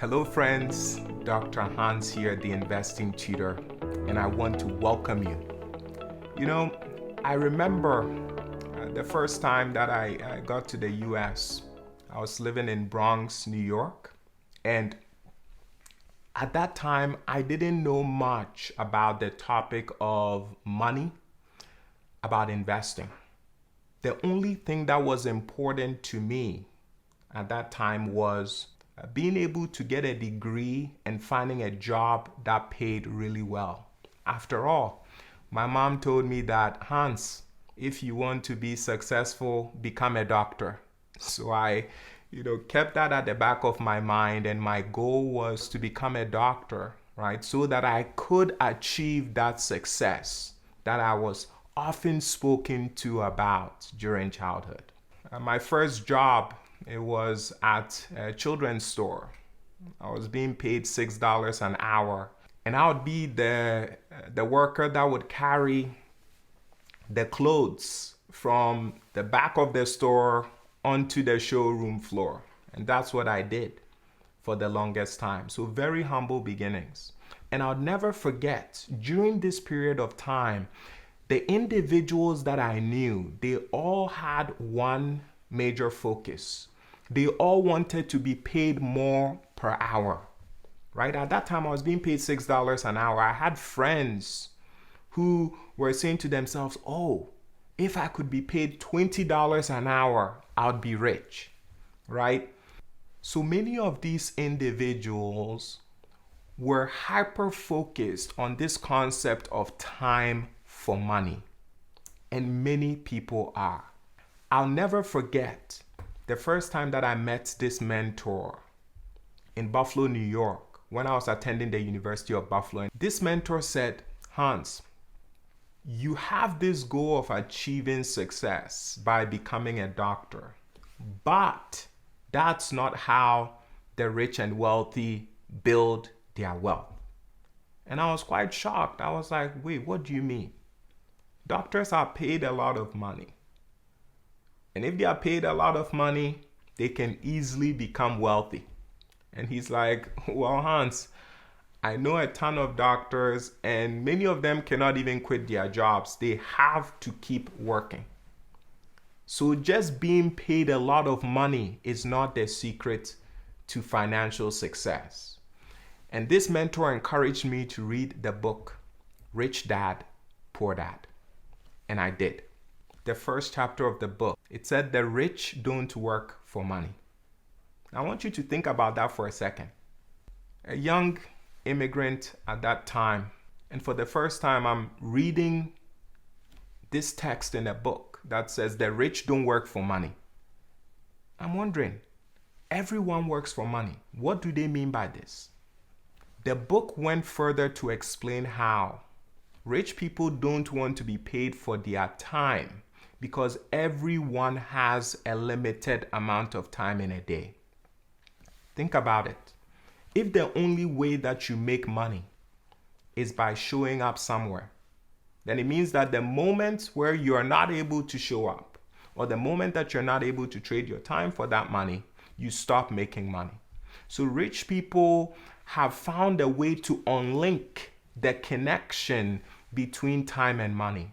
Hello friends, Dr. Hans here, the investing tutor, and I want to welcome you. I remember the first time that I got to the US. I was living in Bronx, New York, and at that time I didn't know much about the topic of money, about investing. The only thing that was important to me at that time was being able to get a degree and finding a job that paid really well. After all, my mom told me that, Hans, if you want to be successful, become a doctor. So I kept that at the back of my mind, and my goal was to become a doctor, right? So that I could achieve that success that I was often spoken to about during childhood. My first job, it was at a children's store. I was being paid $6 an hour, and I would be the worker that would carry the clothes from the back of the store onto the showroom floor. And that's what I did for the longest time. So very humble beginnings. And I'll never forget, during this period of time, the individuals that I knew, they all had one major focus. They all wanted to be paid more per hour, right? At that time, I was being paid $6 an hour. I had friends who were saying to themselves, oh, if I could be paid $20 an hour, I'd be rich, right? So many of these individuals were hyper-focused on this concept of time for money, and many people are. I'll never forget the first time that I met this mentor in Buffalo, New York, when I was attending the University of Buffalo. This mentor said, Hans, you have this goal of achieving success by becoming a doctor, but that's not how the rich and wealthy build their wealth. And I was quite shocked. I was like, wait, what do you mean? Doctors are paid a lot of money. And if they are paid a lot of money, they can easily become wealthy. And he's like, well, Hans, I know a ton of doctors, and many of them cannot even quit their jobs. They have to keep working. So just being paid a lot of money is not the secret to financial success. And this mentor encouraged me to read the book, Rich Dad, Poor Dad. And I did. The first chapter of the book, it said the rich don't work for money. I want you to think about that for a second. A young immigrant at that time, and for the first time, I'm reading this text in a book that says the rich don't work for money. I'm wondering, everyone works for money. What do they mean by this? The book went further to explain how rich people don't want to be paid for their time, because everyone has a limited amount of time in a day. Think about it. If the only way that you make money is by showing up somewhere, then it means that the moment where you're not able to show up, or the moment that you're not able to trade your time for that money, you stop making money. So rich people have found a way to unlink the connection between time and money.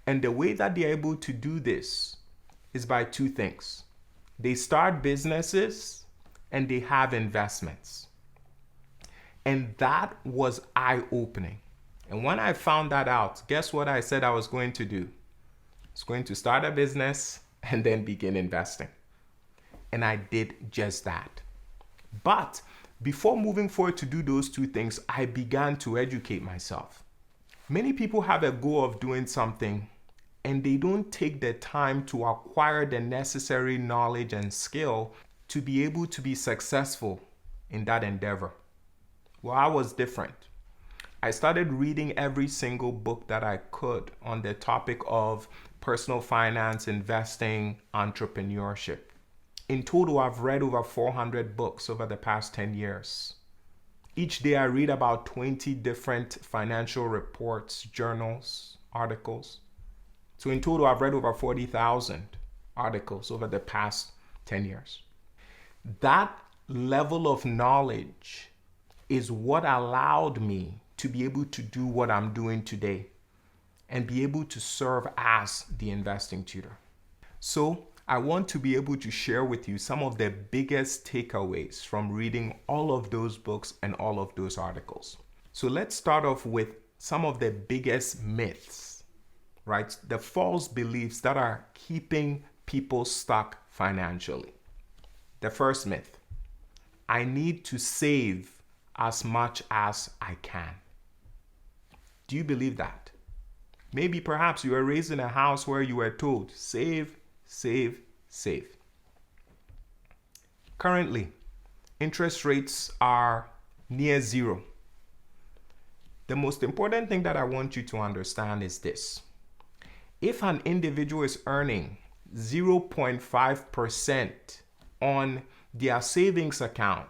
And the way that they're able to do this is by two things. They start businesses and they have investments. And that was eye-opening. And when I found that out, guess what I said I was going to do? I was going to start a business and then begin investing. And I did just that. But before moving forward to do those two things, I began to educate myself. Many people have a goal of doing something, and they don't take the time to acquire the necessary knowledge and skill to be able to be successful in that endeavor. Well, I was different. I started reading every single book that I could on the topic of personal finance, investing, entrepreneurship. In total, I've read over 400 books over the past 10 years. Each day I read about 20 different financial reports, journals, articles. So in total, I've read over 40,000 articles over the past 10 years. That level of knowledge is what allowed me to be able to do what I'm doing today and be able to serve as the investing tutor. So I want to be able to share with you some of the biggest takeaways from reading all of those books and all of those articles. So let's start off with some of the biggest myths, right? The false beliefs that are keeping people stuck financially. The first myth: I need to save as much as I can. Do you believe that? Maybe perhaps you were raised in a house where you were told, save, save, save. Currently, interest rates are near zero. The most important thing that I want you to understand is this. If an individual is earning 0.5% on their savings account,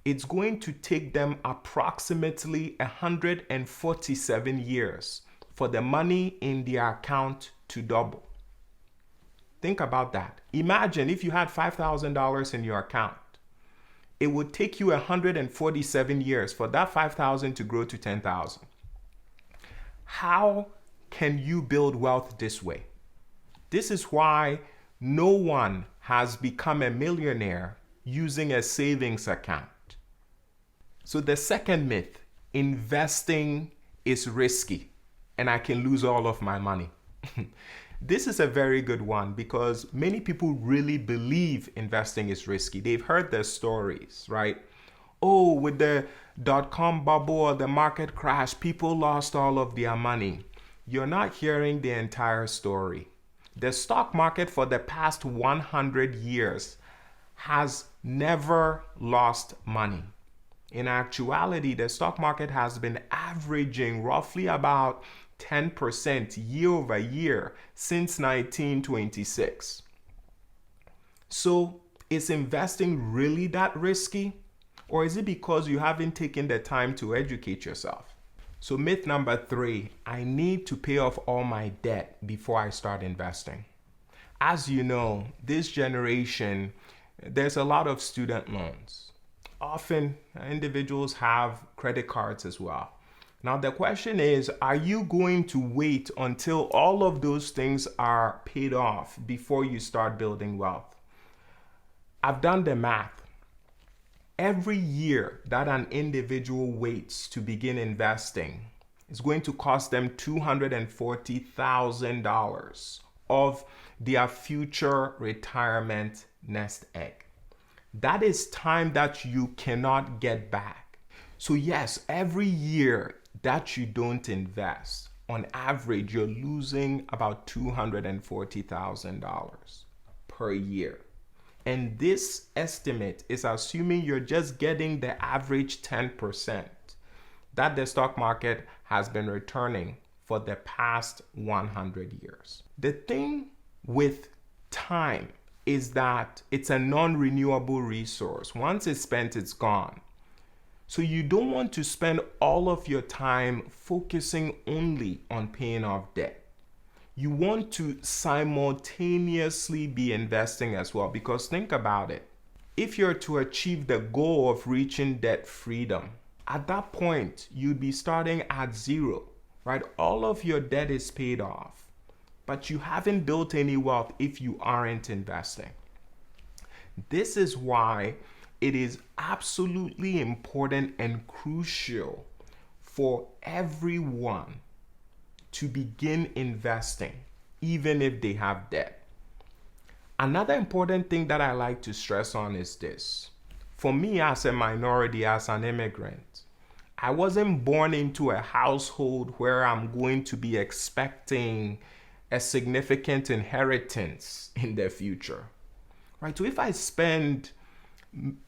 it's going to take them approximately 147 years for the money in their account to double. Think about that. Imagine if you had $5,000 in your account. It would take you 147 years for that 5,000 to grow to 10,000. How can you build wealth this way? This is why no one has become a millionaire using a savings account. So the second myth, investing is risky and I can lose all of my money. This is a very good one because many people really believe investing is risky. They've heard the stories, right? Oh, with the dot-com bubble or the market crash, people lost all of their money. You're not hearing the entire story. The stock market for the past 100 years has never lost money. In actuality, the stock market has been averaging roughly about 10% year over year since 1926. So is investing really that risky? Or is it because you haven't taken the time to educate yourself? So myth number 3, I need to pay off all my debt before I start investing. As you know, this generation, there's a lot of student loans. Often individuals have credit cards as well. Now the question is, are you going to wait until all of those things are paid off before you start building wealth? I've done the math. Every year that an individual waits to begin investing is going to cost them $240,000 of their future retirement nest egg. That is time that you cannot get back. So yes, every year that you don't invest, on average, you're losing about $240,000 per year. And this estimate is assuming you're just getting the average 10% that the stock market has been returning for the past 100 years. The thing with time is that it's a non-renewable resource. Once it's spent, it's gone. So you don't want to spend all of your time focusing only on paying off debt. You want to simultaneously be investing as well, because think about it. If you're to achieve the goal of reaching debt freedom, at that point, you'd be starting at zero, right? All of your debt is paid off, but you haven't built any wealth if you aren't investing. This is why it is absolutely important and crucial for everyone to begin investing, even if they have debt. Another important thing that I like to stress on is this. For me, as a minority, as an immigrant, I wasn't born into a household where I'm going to be expecting a significant inheritance in the future, right? So if I spend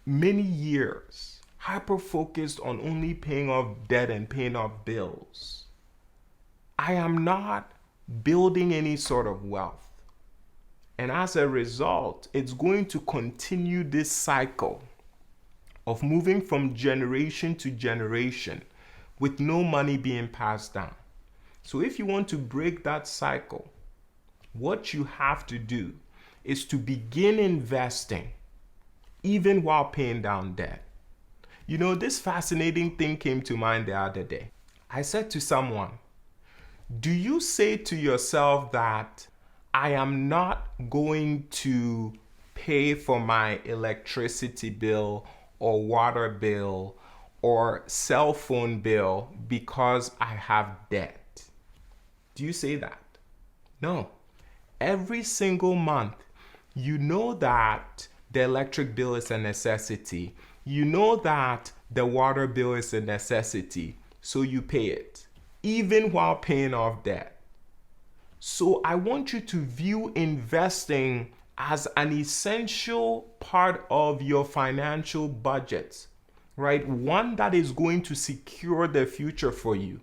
many years hyper-focused on only paying off debt and paying off bills, I am not building any sort of wealth. And as a result, it's going to continue this cycle of moving from generation to generation with no money being passed down. So if you want to break that cycle, what you have to do is to begin investing even while paying down debt. You know, this fascinating thing came to mind the other day. I said to someone, do you say to yourself that I am not going to pay for my electricity bill or water bill or cell phone bill because I have debt? Do you say that? No. Every single month, you know that the electric bill is a necessity. You know that the water bill is a necessity, so you pay it, even while paying off debt. So I want you to view investing as an essential part of your financial budget, right? One that is going to secure the future for you.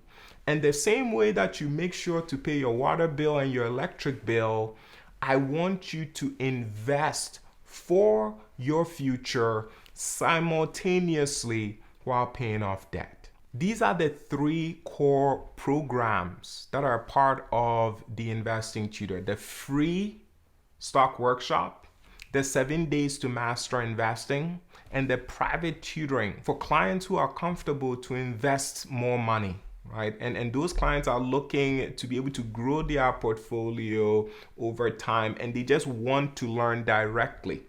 And the same way that you make sure to pay your water bill and your electric bill, I want you to invest for your future simultaneously while paying off debt. These are the 3 core programs that are part of the Investing Tutor: the free stock workshop, the 7 days to master investing, and the private tutoring for clients who are comfortable to invest more money, right? And those clients are looking to be able to grow their portfolio over time, and they just want to learn directly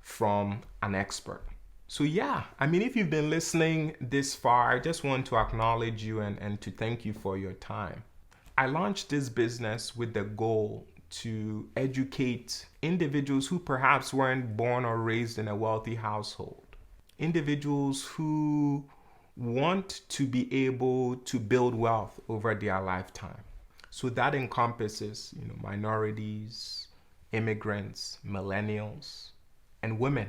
from an expert. So yeah, I mean, if you've been listening this far, I just want to acknowledge you and to thank you for your time. I launched this business with the goal to educate individuals who perhaps weren't born or raised in a wealthy household, individuals who want to be able to build wealth over their lifetime. So that encompasses, minorities, immigrants, millennials, and women.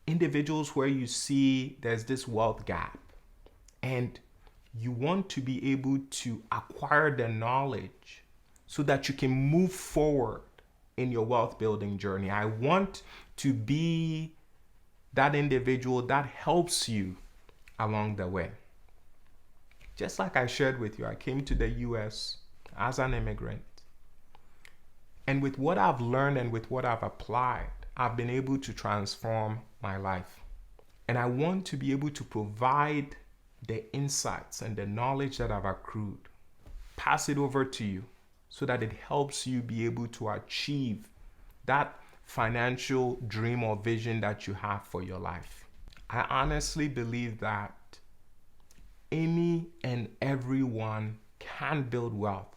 Individuals where you see there's this wealth gap and you want to be able to acquire the knowledge so that you can move forward in your wealth building journey. I want to be that individual that helps you along the way. Just like I shared with you, I came to the US as an immigrant. And with what I've learned and with what I've applied, I've been able to transform my life. And I want to be able to provide the insights and the knowledge that I've accrued, pass it over to you so that it helps you be able to achieve that financial dream or vision that you have for your life. I honestly believe that any and everyone can build wealth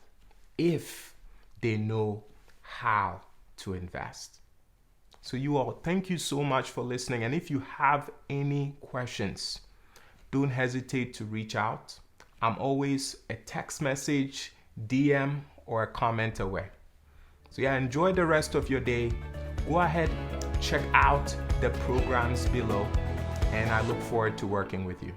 if they know how to invest. So you all, thank you so much for listening. And if you have any questions, don't hesitate to reach out. I'm always a text message, DM, or a comment away. So yeah, enjoy the rest of your day. Go ahead, check out the programs below, and I look forward to working with you.